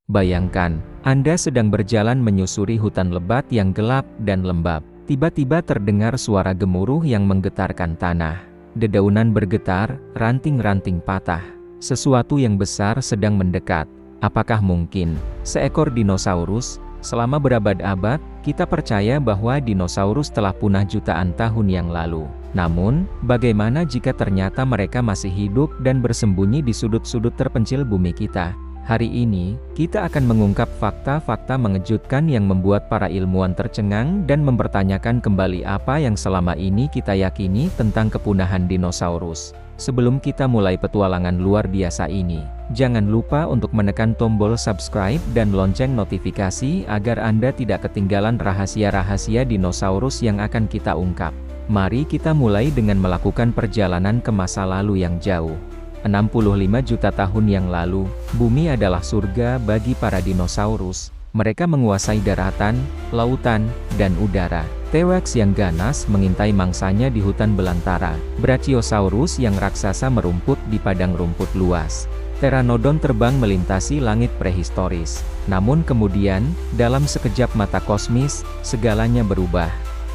Bayangkan, Anda sedang berjalan menyusuri hutan lebat yang gelap dan lembab. Tiba-tiba terdengar suara gemuruh yang menggetarkan tanah. Dedaunan bergetar, ranting-ranting patah. Sesuatu yang besar sedang mendekat. Apakah mungkin seekor dinosaurus? Selama berabad-abad, kita percaya bahwa dinosaurus telah punah jutaan tahun yang lalu. Namun, bagaimana jika ternyata mereka masih hidup dan bersembunyi di sudut-sudut terpencil bumi kita? Hari ini, kita akan mengungkap fakta-fakta mengejutkan yang membuat para ilmuwan tercengang dan mempertanyakan kembali apa yang selama ini kita yakini tentang kepunahan dinosaurus. Sebelum kita mulai petualangan luar biasa ini, jangan lupa untuk menekan tombol subscribe dan lonceng notifikasi agar Anda tidak ketinggalan rahasia-rahasia dinosaurus yang akan kita ungkap. Mari kita mulai dengan melakukan perjalanan ke masa lalu yang jauh. 65 juta tahun yang lalu, bumi adalah surga bagi para dinosaurus. Mereka menguasai daratan, lautan, dan udara. T-Rex yang ganas mengintai mangsanya di hutan belantara. Brachiosaurus yang raksasa merumput di padang rumput luas. Pteranodon terbang melintasi langit prehistoris. Namun kemudian, dalam sekejap mata kosmis, segalanya berubah.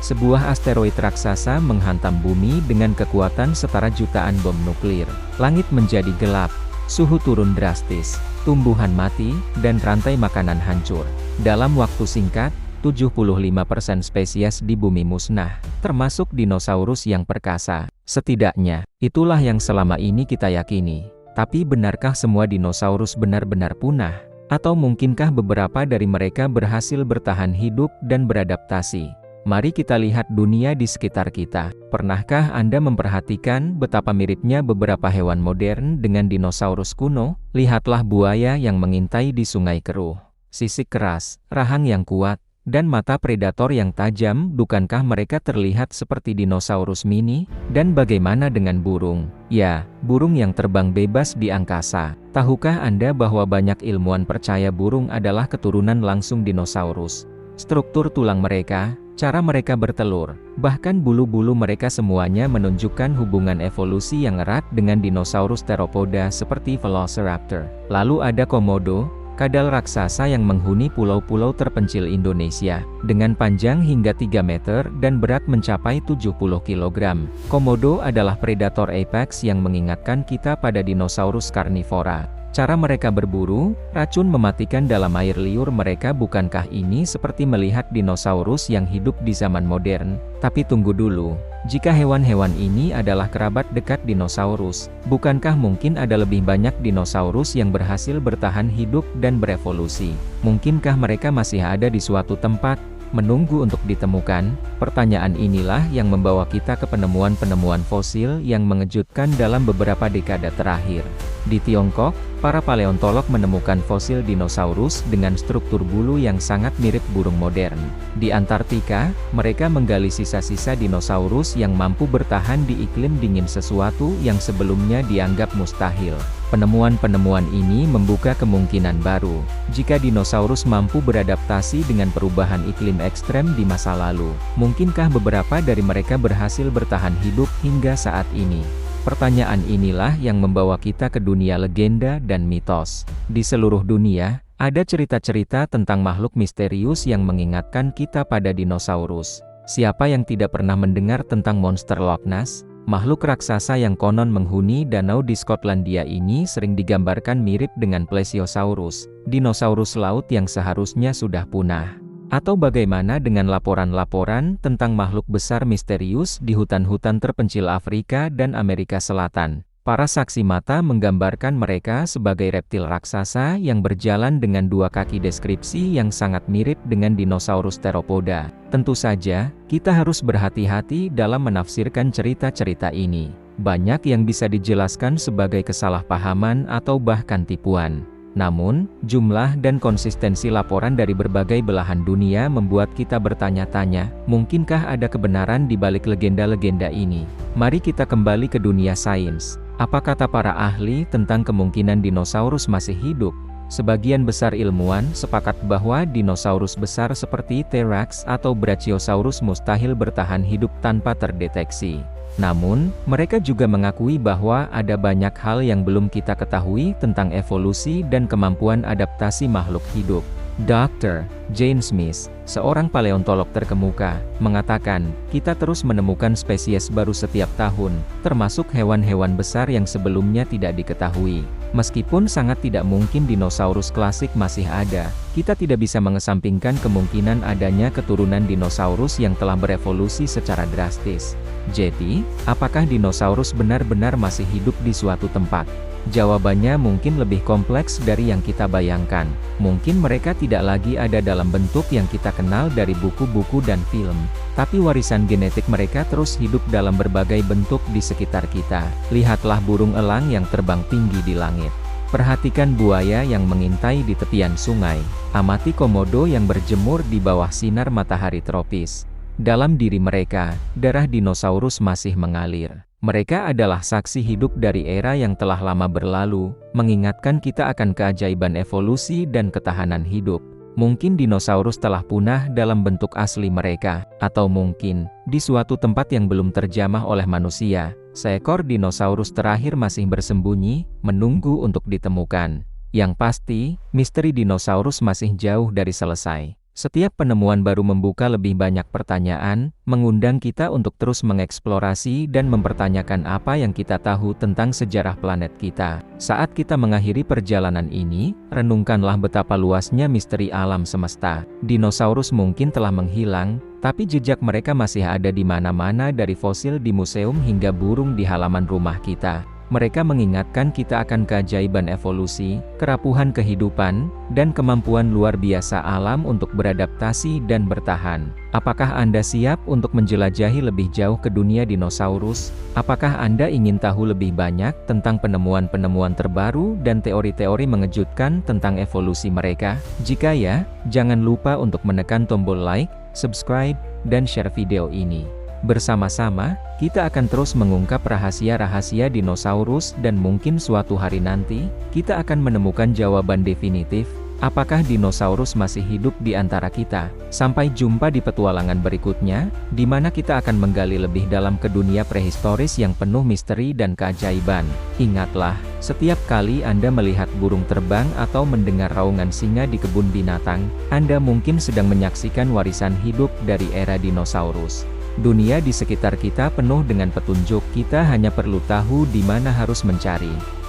Sebuah asteroid raksasa menghantam bumi dengan kekuatan setara jutaan bom nuklir. Langit menjadi gelap, suhu turun drastis, tumbuhan mati, dan rantai makanan hancur. Dalam waktu singkat, 75% spesies di bumi musnah, termasuk dinosaurus yang perkasa. Setidaknya, itulah yang selama ini kita yakini. Tapi benarkah semua dinosaurus benar-benar punah? Atau mungkinkah beberapa dari mereka berhasil bertahan hidup dan beradaptasi? Mari kita lihat dunia di sekitar kita. Pernahkah Anda memperhatikan betapa miripnya beberapa hewan modern dengan dinosaurus kuno? Lihatlah buaya yang mengintai di sungai keruh. Sisik keras, rahang yang kuat, dan mata predator yang tajam. Bukankah mereka terlihat seperti dinosaurus mini? Dan bagaimana dengan burung? Ya, burung yang terbang bebas di angkasa. Tahukah Anda bahwa banyak ilmuwan percaya burung adalah keturunan langsung dinosaurus? Struktur tulang mereka, cara mereka bertelur, bahkan bulu-bulu mereka semuanya menunjukkan hubungan evolusi yang erat dengan dinosaurus teropoda seperti Velociraptor. Lalu ada Komodo, kadal raksasa yang menghuni pulau-pulau terpencil Indonesia, dengan panjang hingga 3 meter dan berat mencapai 70 kg. Komodo adalah predator apex yang mengingatkan kita pada dinosaurus karnivora. Cara mereka berburu, racun mematikan dalam air liur mereka. Bukankah ini seperti melihat dinosaurus yang hidup di zaman modern? Tapi tunggu dulu, jika hewan-hewan ini adalah kerabat dekat dinosaurus, bukankah mungkin ada lebih banyak dinosaurus yang berhasil bertahan hidup dan berevolusi? Mungkinkah mereka masih ada di suatu tempat, menunggu untuk ditemukan? Pertanyaan inilah yang membawa kita ke penemuan-penemuan fosil yang mengejutkan dalam beberapa dekade terakhir. Di Tiongkok, para paleontolog menemukan fosil dinosaurus dengan struktur bulu yang sangat mirip burung modern. Di Antartika, mereka menggali sisa-sisa dinosaurus yang mampu bertahan di iklim dingin, sesuatu yang sebelumnya dianggap mustahil. Penemuan-penemuan ini membuka kemungkinan baru. Jika dinosaurus mampu beradaptasi dengan perubahan iklim ekstrem di masa lalu, mungkinkah beberapa dari mereka berhasil bertahan hidup hingga saat ini? Pertanyaan inilah yang membawa kita ke dunia legenda dan mitos. Di seluruh dunia, ada cerita-cerita tentang makhluk misterius yang mengingatkan kita pada dinosaurus. Siapa yang tidak pernah mendengar tentang monster Loch Ness? Makhluk raksasa yang konon menghuni danau di Skotlandia ini sering digambarkan mirip dengan Plesiosaurus, dinosaurus laut yang seharusnya sudah punah. Atau bagaimana dengan laporan-laporan tentang makhluk besar misterius di hutan-hutan terpencil Afrika dan Amerika Selatan? Para saksi mata menggambarkan mereka sebagai reptil raksasa yang berjalan dengan 2 kaki, deskripsi yang sangat mirip dengan dinosaurus teropoda. Tentu saja, kita harus berhati-hati dalam menafsirkan cerita-cerita ini. Banyak yang bisa dijelaskan sebagai kesalahpahaman atau bahkan tipuan. Namun, jumlah dan konsistensi laporan dari berbagai belahan dunia membuat kita bertanya-tanya, mungkinkah ada kebenaran di balik legenda-legenda ini? Mari kita kembali ke dunia sains. Apa kata para ahli tentang kemungkinan dinosaurus masih hidup? Sebagian besar ilmuwan sepakat bahwa dinosaurus besar seperti T-Rex atau Brachiosaurus mustahil bertahan hidup tanpa terdeteksi. Namun, mereka juga mengakui bahwa ada banyak hal yang belum kita ketahui tentang evolusi dan kemampuan adaptasi makhluk hidup. Dr. Jane Smith, seorang paleontolog terkemuka, mengatakan, kita terus menemukan spesies baru setiap tahun, termasuk hewan-hewan besar yang sebelumnya tidak diketahui. Meskipun sangat tidak mungkin dinosaurus klasik masih ada, kita tidak bisa mengesampingkan kemungkinan adanya keturunan dinosaurus yang telah berevolusi secara drastis. Jadi, apakah dinosaurus benar-benar masih hidup di suatu tempat? Jawabannya mungkin lebih kompleks dari yang kita bayangkan. Mungkin mereka tidak lagi ada dalam bentuk yang kita kenal dari buku-buku dan film, tapi warisan genetik mereka terus hidup dalam berbagai bentuk di sekitar kita. Lihatlah burung elang yang terbang tinggi di langit. Perhatikan buaya yang mengintai di tepian sungai. Amati komodo yang berjemur di bawah sinar matahari tropis. Dalam diri mereka, darah dinosaurus masih mengalir. Mereka adalah saksi hidup dari era yang telah lama berlalu, mengingatkan kita akan keajaiban evolusi dan ketahanan hidup. Mungkin dinosaurus telah punah dalam bentuk asli mereka, atau mungkin, di suatu tempat yang belum terjamah oleh manusia, seekor dinosaurus terakhir masih bersembunyi, menunggu untuk ditemukan. Yang pasti, misteri dinosaurus masih jauh dari selesai. Setiap penemuan baru membuka lebih banyak pertanyaan, mengundang kita untuk terus mengeksplorasi dan mempertanyakan apa yang kita tahu tentang sejarah planet kita. Saat kita mengakhiri perjalanan ini, renungkanlah betapa luasnya misteri alam semesta. Dinosaurus mungkin telah menghilang, tapi jejak mereka masih ada di mana-mana, dari fosil di museum hingga burung di halaman rumah kita. Mereka mengingatkan kita akan keajaiban evolusi, kerapuhan kehidupan, dan kemampuan luar biasa alam untuk beradaptasi dan bertahan. Apakah Anda siap untuk menjelajahi lebih jauh ke dunia dinosaurus? Apakah Anda ingin tahu lebih banyak tentang penemuan-penemuan terbaru dan teori-teori mengejutkan tentang evolusi mereka? Jika ya, jangan lupa untuk menekan tombol like, subscribe, dan share video ini. Bersama-sama, kita akan terus mengungkap rahasia-rahasia dinosaurus dan mungkin suatu hari nanti, kita akan menemukan jawaban definitif, apakah dinosaurus masih hidup di antara kita. Sampai jumpa di petualangan berikutnya, di mana kita akan menggali lebih dalam ke dunia prehistoris yang penuh misteri dan keajaiban. Ingatlah, setiap kali Anda melihat burung terbang atau mendengar raungan singa di kebun binatang, Anda mungkin sedang menyaksikan warisan hidup dari era dinosaurus. Dunia di sekitar kita penuh dengan petunjuk, kita hanya perlu tahu di mana harus mencari.